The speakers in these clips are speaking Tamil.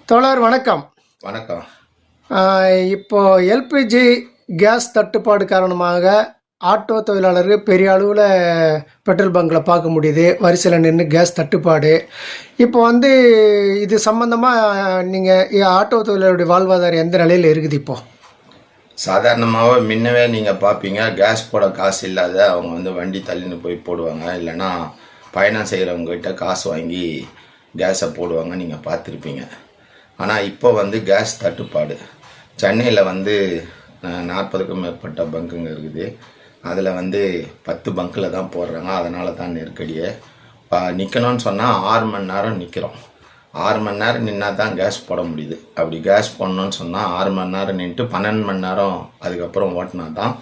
தோழர் வணக்கம். வணக்கம். இப்போ எல்பிஜி கேஸ் தட்டுப்பாடு காரணமாக ஆட்டோ தொழிலாளர்கள் பெரிய அளவில் பெட்ரோல் பங்கில் பார்க்க முடியுது. வரிசையில் நின்று கேஸ் தட்டுப்பாடு. இப்போ இது சம்மந்தமாக நீங்கள் ஆட்டோ தொழிலாளருடைய வாழ்வாதாரம் எந்த நிலையில் இருக்குது? இப்போ சாதாரணமாகவே முன்னவே நீங்கள் பார்ப்பீங்க, கேஸ் போட காசு இல்லாத அவங்க வண்டி தள்ளின்னு போய் போடுவாங்க. இல்லைன்னா பயணம் செய்கிறவங்ககிட்ட காசு வாங்கி கேஸை போடுவாங்க, நீங்கள் பார்த்துருப்பீங்க. ஆனால் இப்போ கேஸ் தட்டுப்பாடு. சென்னையில் 40க்கும் மேற்பட்ட பங்குங்க இருக்குது. அதில் 10 பங்கில் தான் போடுறாங்க. அதனால தான் நெருக்கடியே. நிற்கணும்னு சொன்னால் 6 மணி நேரம் நிற்கிறோம். 6 மணி நேரம் நின்னா தான் கேஸ் போட முடியுது. அப்படி கேஸ் போடணுன்னு சொன்னால் 6 மணி நேரம் நின்றுட்டு 12 மணி நேரம் அதுக்கப்புறம் ஓட்டினா தான்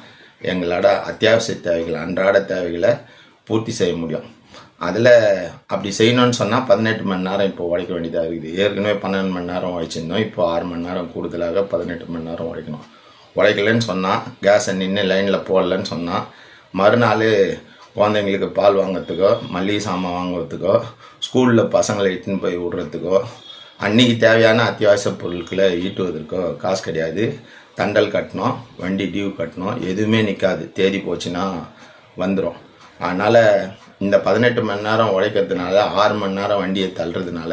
எங்களோட அத்தியாவசிய தேவைகள், அன்றாட தேவைகளை பூர்த்தி செய்ய முடியும். அதில் அப்படி செய்யணும்னு சொன்னால் 18 மணி நேரம் இப்போ உழைக்க வேண்டியதாக இருக்குது. ஏற்கனவே 12 மணி நேரம் உழைச்சிருந்தோம். இப்போ 6 மணி நேரம் கூடுதலாக 18 மணி நேரம் உழைக்கணும். உழைக்கலன்னு சொன்னால், கேஸை நின்று லைனில் போடலன்னு சொன்னால், மறுநாள் குழந்தைங்களுக்கு பால் வாங்கிறதுக்கோ, மல்லிகை சாமான் வாங்குறதுக்கோ, ஸ்கூலில் பசங்களை இட்டுன்னு போய் விடுறதுக்கோ, அன்றைக்கி தேவையான அத்தியாவசிய பொருட்களை ஈட்டுவதற்கோ காசு கிடையாது. தண்டல் கட்டணும், வண்டி டியூ கட்டணும், எதுவுமே நிற்காது. தேதி போச்சுன்னா வந்துடும். அதனால் இந்த 18 மணி நேரம் உழைக்கிறதுனால 6 மணி நேரம் வண்டியை தள்ளுறதுனால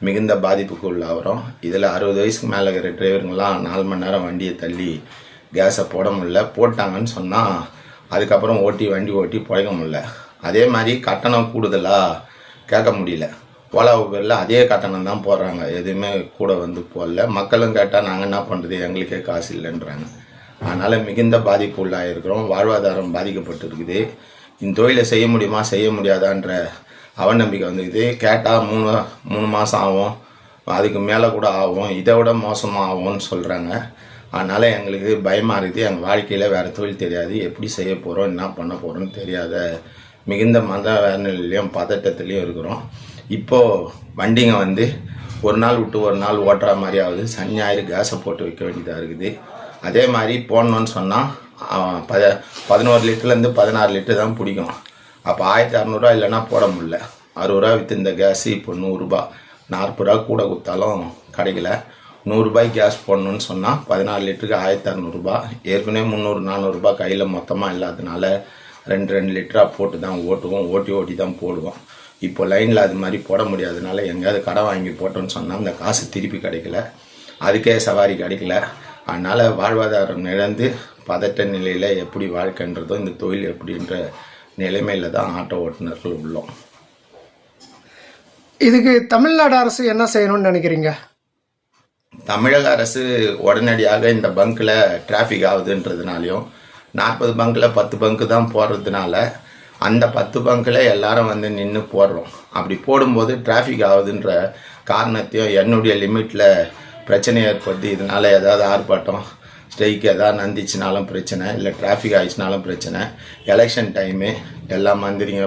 மிகுந்த பாதிப்புக்கு உள்ளாகிறோம். இதில் 60 வயசுக்கு மேலே இருக்கிற டிரைவருங்களாம் 4 மணி நேரம் வண்டியை தள்ளி கேஸை போட முடியல. போட்டாங்கன்னு சொன்னால் அதுக்கப்புறம் வண்டி ஓட்டி பிழைக்க முடியல. அதே மாதிரி கட்டணம் கூடுதலாக கேட்க முடியல. ஓலா ஊபரில் அதே கட்டணம் தான் போடுறாங்க, எதுவுமே கூட போடல. மக்களும் கேட்டால் நாங்கள் என்ன பண்ணுறது, எங்களுக்கே காசு இல்லைன்றாங்க. அதனால் மிகுந்த பாதிப்பு உள்ளாயிருக்கிறோம். வாழ்வாதாரம் பாதிக்கப்பட்டு இருக்குது. இந்த தொழிலை செய்ய முடியுமா செய்ய முடியாதான்ற அவநம்பிக்கை வந்துக்குது. கேட்டால் 3 மாதம் ஆகும், அதுக்கு மேலே கூட ஆகும், இதை விட மோசமாக ஆகும்னு சொல்கிறாங்க. அதனால் எங்களுக்கு பயமாக இருக்குது. எங்கள் வாழ்க்கையில் வேறு தொழில் தெரியாது, எப்படி செய்ய போகிறோம், என்ன பண்ண போகிறோன்னு தெரியாத மிகுந்த வேலையிலையும் பதட்டத்துலேயும் இருக்கிறோம். இப்போது வண்டிங்க ஒரு நாள் விட்டு ஒரு நாள் ஓட்டுற மாதிரி ஆகுது. சனி ஞாயிறு கேஸை போட்டு வைக்க வேண்டியதாக இருக்குது. அதே மாதிரி போடணுன்னு சொன்னால் 11 லிட்டர்லேருந்து 16 லிட்டர் தான் பிடிக்கும். அப்போ 1600 இல்லைன்னா போட முடியல. 60 ரூபா விற்று இந்த கேஸு இப்போ 100 ரூபா, 40 ரூபா கூட கொடுத்தாலும் கிடைக்கல. 100 ரூபாய்க்கு கேஸ் போடணுன்னு சொன்னால் 14 லிட்டருக்கு 1600 ஏற்கனவே 300-400 ரூபாய் கையில் மொத்தமாக இல்லாததுனால 2 லிட்டராக போட்டு தான் ஓட்டுவோம், ஓட்டி தான் போடுவோம். இப்போ லைனில் அது மாதிரி போட முடியாததுனால எங்கேயாவது கடை வாங்கி போட்டோன்னு சொன்னால் அந்த காசு திருப்பி கிடைக்கல, அதுக்கே சவாரி கிடைக்கல. அதனால் வாழ்வாதாரம் இழந்து பதட்ட நிலையில் எப்படி வாழ்க்கைன்றதோ இந்த தொழில் எப்படின்ற நிலைமையில் தான் ஆட்டோ ஓட்டுநர்கள் உள்ளோம். இதுக்கு தமிழ்நாடு அரசு என்ன செய்யணும்னு நினைக்கிறீங்க? தமிழக அரசு உடனடியாக இந்த பங்கில் டிராஃபிக் ஆகுதுன்றதுனாலையும் 40 பங்கில் 10 பங்கு தான் போடுறதுனால அந்த 10 பங்கில் எல்லாரும் நின்று போடுறோம். அப்படி போடும்போது டிராஃபிக் ஆகுதுன்ற காரணத்தையும் என்னுடைய லிமிட்டில் பிரச்சனை ஏற்படுது. இதனால் ஏதாவது ஆர்ப்பாட்டம், ஸ்ட்ரைக் எதாவது நந்திச்சுனாலும் பிரச்சனை, இல்லை டிராஃபிக் ஆகிடுச்சினாலும் பிரச்சனை. எலெக்ஷன் டைமு எல்லாம் மந்திரிங்க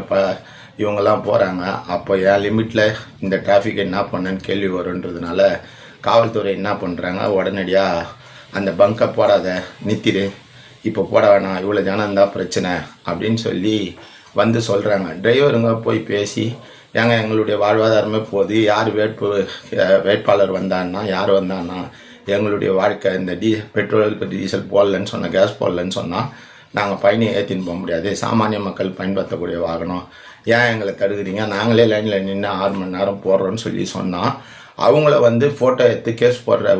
இவங்கெல்லாம் போகிறாங்க. அப்போ என் லிமிட்டில் இந்த டிராஃபிக் என்ன பண்ணேன்னு கேள்வி வருன்றதுனால காவல்துறை என்ன பண்ணுறாங்க, உடனடியாக அந்த பங்கை போடாத, நிறுத்திடு, இப்போ போட வேணாம், இவ்வளோ ஜனம் இருந்தால் பிரச்சனை அப்படின்னு சொல்லி சொல்கிறாங்க. டிரைவருங்க போய் பேசி, ஏங்க எங்களுடைய வாழ்வாதாரமே போகுது, யார் வேட்பாளர் வந்தான்னா, யார் வந்தான்னா எங்களுடைய வாழ்க்கை இந்த பெட்ரோலுக்கு டீசல் போடலன்னு சொன்னால், கேஸ் போடலன்னு சொன்னால் நாங்கள் பயணியை ஏற்றின்னு போக முடியாது, சாமானிய மக்கள் பயன்படுத்தக்கூடிய வாகனம், ஏன் எங்களை தடுக்கிறீங்க, நாங்களே லைனில் நின்று 6 மணி நேரம் போடுறோன்னு சொல்லி சொன்னால் அவங்கள ஃபோட்டோ எடுத்து கேஸ் போடுற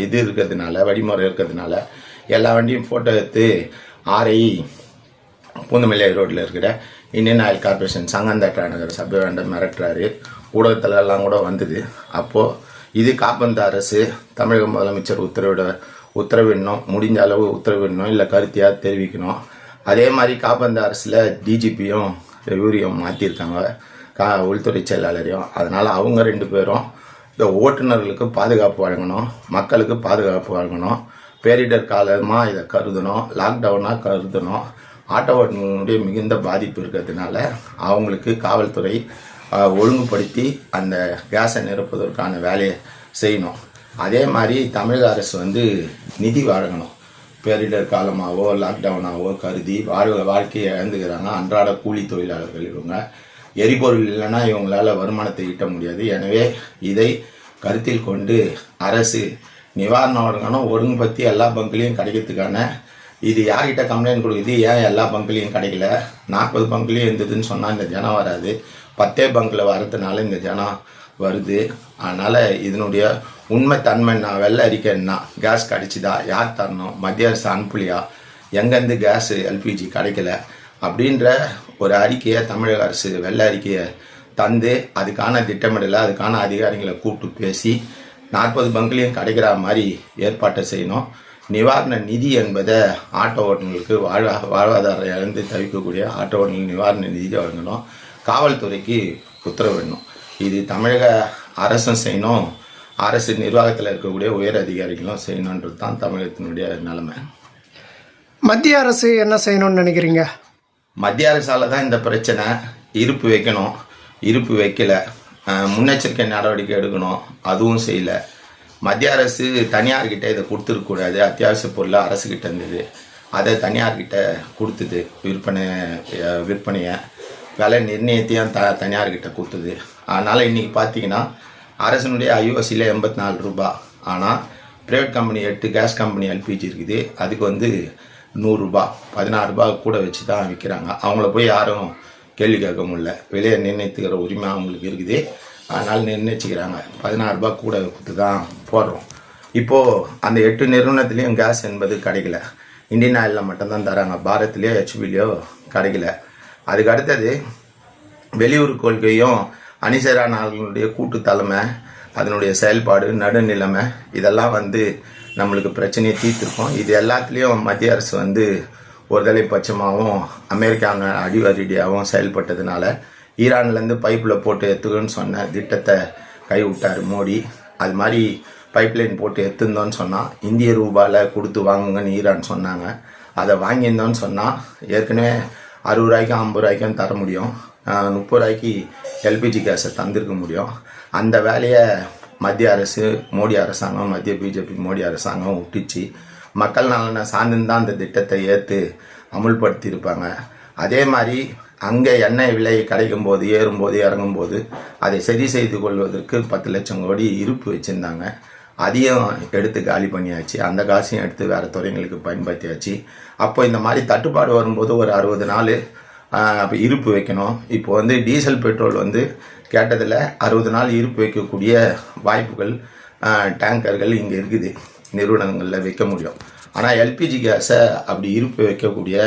இது இருக்கிறதுனால, வழிமுறை இருக்கிறதுனால எல்லா வண்டியும் ஃபோட்டோ எடுத்து ஆர்ஐ பூந்தமல்லி ரோட்டில் இருக்கிற இந்தியன் ஆயில் கார்பரேஷன் சங்கந்தட்டா நகர் சபை மிரட்டுறாரு. ஊடகத்திலெல்லாம் கூட வந்தது. அப்போது இது காப்பந்த அரசு தமிழக முதலமைச்சர் உத்தரவிடணும், முடிஞ்ச அளவு உத்தரவிடணும், இல்லை கருத்தியாக தெரிவிக்கணும். அதே மாதிரி காப்பந்த அரசில் டிஜிபியும் யூரியும் மாற்றிருக்காங்க, உள்துறை செயலாளரையும். அதனால் அவங்க 2 பேரும் இந்த ஓட்டுநர்களுக்கு பாதுகாப்பு வழங்கணும், மக்களுக்கு பாதுகாப்பு வழங்கணும், பேரிடர் காலமாக இதை கருதணும், லாக்டவுனாக கருதணும். ஆட்டோ ஓட்டுநர்களுடைய மிகுந்த பாதிப்பு இருக்கிறதுனால அவங்களுக்கு காவல்துறை ஒழுங்குபடுத்தி அந்த கேஸை நிரப்புவதற்கான வேலையை செய்யணும். அதே மாதிரி தமிழக அரசு நிதி வழங்கணும். பேரிடர் காலமாகவோ லாக்டவுனாகவோ கருதி வாழ்க்கையை இழந்துக்கிறாங்க அன்றாட கூலி தொழிலாளர்கள். இவங்க எரிபொருள் இல்லைன்னா இவங்களால வருமானத்தை ஈட்ட முடியாது. எனவே இதை கருத்தில் கொண்டு அரசு நிவாரணம் ஒழுங்குபடுத்தி எல்லா பங்குலையும் கிடைக்கிறதுக்கான இது யார்கிட்ட கம்ப்ளைண்ட் கொடுக்குது, ஏன் எல்லா பங்குலையும் கிடைக்கல, 40 பங்குலையும் இருந்ததுன்னு சொன்னால் இந்த ஜனம் வராது, 10 பங்கில் வரதுனால இந்த ஜனம் வருது. அதனால் இதனுடைய உண்மை தன்மை நான் வெள்ளை அறிக்கைன்னா கேஸ் கிடைச்சிதா, யார் தரணும், மத்திய அரசு அனுப்பலையா, எங்கேருந்து கேஸு எல்பிஜி கிடைக்கல அப்படின்ற ஒரு அறிக்கையை தமிழக அரசு வெள்ளை அறிக்கையை தந்து அதுக்கான திட்டமிடலை அதுக்கான அதிகாரிகளை கூப்பிட்டு பேசி 40 பங்குலையும் கிடைக்கிற மாதிரி ஏற்பாட்டை செய்யணும். நிவாரண நிதி என்பதை ஆட்டோ ஓட்டுநர்களுக்கு வாழ்வாதாரம் இழந்து தவிக்கக்கூடிய ஆட்டோ ஓட்டுநர்கள் நிவாரண நிதி வழங்கணும். காவல்துறைக்கு உத்தரவிடணும். இது தமிழக அரசும் செய்யணும், அரசு நிர்வாகத்தில் இருக்கக்கூடிய உயர் அதிகாரிகளும் செய்யணுன்றது தான் தமிழகத்தினுடைய நிலைமை. மத்திய அரசு என்ன செய்யணும்னு நினைக்கிறீங்க? மத்திய அரசால் தான் இந்த பிரச்சனை. இருப்பு வைக்கணும், இருப்பு வைக்கல. முன்னெச்சரிக்கை நடவடிக்கை எடுக்கணும், அதுவும் செய்யலை. மத்திய அரசு தனியார்கிட்ட இதை கொடுத்துருக்கூடாது. அத்தியாவசிய பொருள் அரசுக்கிட்ட இருந்தது, அதை தனியார்கிட்ட கொடுத்தது. விற்பனையை விலை நிர்ணயத்தையும் தனியார்கிட்ட கொடுத்தது. அதனால் இன்றைக்கி பார்த்தீங்கன்னா அரசனுடைய ஐஓசியில் 84 ரூபா. ஆனால் private company 8 gas company LPG இருக்குது, அதுக்கு 100 ரூபா 16 ரூபா கூட வச்சு தான் விற்கிறாங்க. அவங்கள போய் யாரும் கேள்வி கேட்க முடியல. விலையை நிர்ணயித்துக்கிற உரிமை அவங்களுக்கு இருக்குது, அதனால் நிர்ணயிச்சுக்கிறாங்க. 16 ரூபா கூட கொடுத்து தான் போடுறோம். இப்போது அந்த 8 நிறுவனத்துலேயும் கேஸ் என்பது கிடைக்கல. இந்தியன் ஆயிலில் மட்டும்தான் தராங்க, பாரத்லேயோ ஹெச்பிலையோ கிடைக்கல. அதுக்கு அடுத்தது வெளியூர் கொள்கையும் அணிசேரா நாடுகளுடைய கூட்டு தலைமை, அதனுடைய செயல்பாடு, நடுநிலைமை, இதெல்லாம் நம்மளுக்கு பிரச்சனையை தீர்த்திருக்கோம். இது எல்லாத்துலேயும் மத்திய அரசு ஒரு தலைப்பட்சமாகவும் அமெரிக்கான அடிவரடியாகவும் செயல்பட்டதுனால ஈரான்லேருந்து பைப்பில் போட்டு எடுத்துக்கணும்னு சொன்ன திட்டத்தை கைவிட்டார் மோடி. அது மாதிரி பைப்லைன் போட்டு எடுத்துருந்தோன்னு சொன்னால் இந்திய ரூபாயில் கொடுத்து வாங்குங்கன்னு ஈரான் சொன்னாங்க. அதை வாங்கியிருந்தோன்னு சொன்னால் ஏற்கனவே 60 ரூபாய்க்கும் 50 ரூபாய்க்கும் தர முடியும், 30 ரூபாய்க்கு எல்பிஜி கேஸை தந்திருக்க முடியும். அந்த வேலையை மத்திய அரசு மோடி அரசாங்கம், மத்திய பிஜேபி மோடி அரசாங்கம் விட்டுச்சு. மக்கள் நலனை சார்ந்து தான் அந்த திட்டத்தை ஏற்று அமுல்படுத்தியிருப்பாங்க. அதே மாதிரி அங்கே எண்ணெய் விலை கிடைக்கும் போது, ஏறும்போது, இறங்கும்போது அதை சரி செய்து கொள்வதற்கு 10 லட்சம் கோடி இருப்பு வச்சுருந்தாங்க. அதையும் எடுத்து காலி பண்ணியாச்சு. அந்த காசையும் எடுத்து வேறு துறைங்களுக்கு பயன்படுத்தியாச்சு. அப்போ இந்த மாதிரி தட்டுப்பாடு வரும்போது ஒரு 60 நாள் அப்போ இருப்பு வைக்கணும். இப்போ டீசல் பெட்ரோல் கேட்டதில் 60 நாள் இருப்பு வைக்கக்கூடிய வாய்ப்புகள் டேங்கர்கள் இங்கே இருக்குது, நிறுவனங்களில் வைக்க முடியும். ஆனால் எல்பிஜி கேஸை அப்படி இருப்பு வைக்கக்கூடிய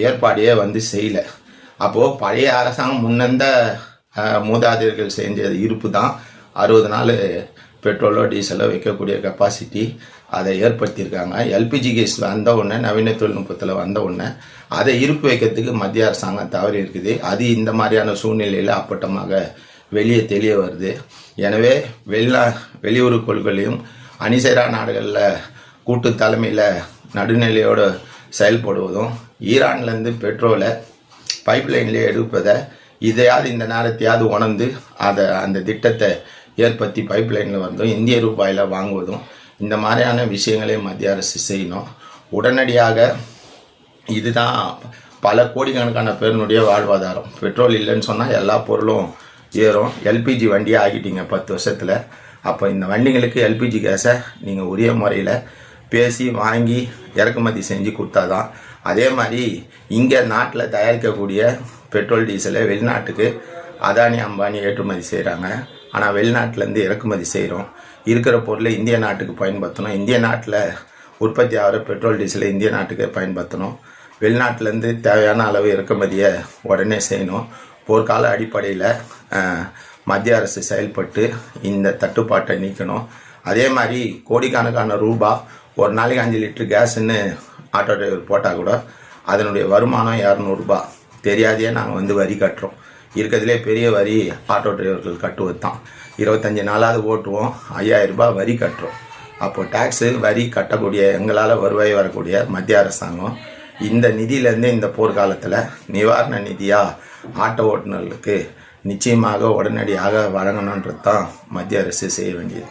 ஏற்பாடையே செய்யலை. அப்போது பழைய அரசாங்கம் முன்னெந்த மூதாதையர்கள் செஞ்ச இருப்பு தான் 60 நாள் பெட்ரோலோ டீசலோ வைக்கக்கூடிய கெப்பாசிட்டி அதை ஏற்படுத்தியிருக்காங்க. எல்பிஜி கேஸ் வந்த உடனே, நவீன தொழில்நுட்பத்தில் வந்த உடனே அதை இருப்பு வைக்கிறதுக்கு மத்திய அரசாங்கம் தவறி இருக்குது. அது இந்த மாதிரியான சூழ்நிலையில் அப்பட்டமாக வெளியே தெரிய வருது. எனவே வெளியுறவு கொள்கையும் அணிசேரா நாடுகளில் கூட்டு தலைமையில் நடுநிலையோடு செயல்படுவதும், ஈரான்லேருந்து பெட்ரோலை பைப்லைன்லேயே எடுப்பதை, இதையாவது இந்த நேரத்தையாவது உணர்ந்து அந்த திட்டத்தை ஏற்படுத்தி பைப்லைனில் இந்திய ரூபாயில் வாங்குவதும், இந்த மாதிரியான விஷயங்களே மத்திய அரசு செய்யணும் உடனடியாக. இதுதான் பல கோடிக்கணக்கான பேருனுடைய வாழ்வாதாரம். பெட்ரோல் இல்லைன்னு சொன்னால் எல்லா பொருளும் ஏறும். எல்பிஜி வண்டியை ஆகிட்டீங்க 10 வருஷத்தில். அப்போ இந்த வண்டிங்களுக்கு எல்பிஜி கேஸை நீங்கள் உரிய முறையில் பேசி வாங்கி இறக்குமதி செஞ்சு கொடுத்தாதான். அதே மாதிரி இங்கே நாட்டில் தயாரிக்கக்கூடிய பெட்ரோல் டீசலை வெளிநாட்டுக்கு அதானி அம்பானி ஏற்றுமதி செய்கிறாங்க. ஆனால் வெளிநாட்டிலேருந்து இறக்குமதி செய்கிறோம். இருக்கிற பொருளை இந்திய நாட்டுக்கு பயன்படுத்தணும். இந்திய நாட்டில் உற்பத்தி ஆகிற பெட்ரோல் டீசலை இந்திய நாட்டுக்கு பயன்படுத்தணும். வெளிநாட்டிலேருந்து தேவையான அளவு இறக்குமதியை உடனே செய்யணும். போர்க்கால அடிப்படையில் மத்திய அரசு செயல்பட்டு இந்த தட்டுப்பாட்டை நீக்கணும். அதே மாதிரி கோடிக்கணக்கான ரூபா ஒரு நாளைக்கு 5 லிட்டர் கேஸுன்னு ஆட்டோ டிரைவர் போட்டால் கூட அதனுடைய வருமானம் 200 ரூபா. தெரியாதையே நாங்கள் வரி கட்டுறோம். இருக்கிறதுலே பெரிய வரி ஆட்டோ டிரைவர்கள் கட்டுவது தான். 25 நாளாவது ஓட்டுவோம், 5000 ரூபாய் வரி கட்டுறோம். அப்போது டேக்ஸு வரி கட்டக்கூடிய எங்களால் வருவாய் வரக்கூடிய மத்திய அரசாங்கம் இந்த நிதியிலேருந்து இந்த போர்க்காலத்தில் நிவாரண நிதியாக ஆட்டோ ஓட்டுநர்களுக்கு நிச்சயமாக உடனடியாக வழங்கணுன்றது தான் மத்திய அரசு செய்ய வேண்டியது.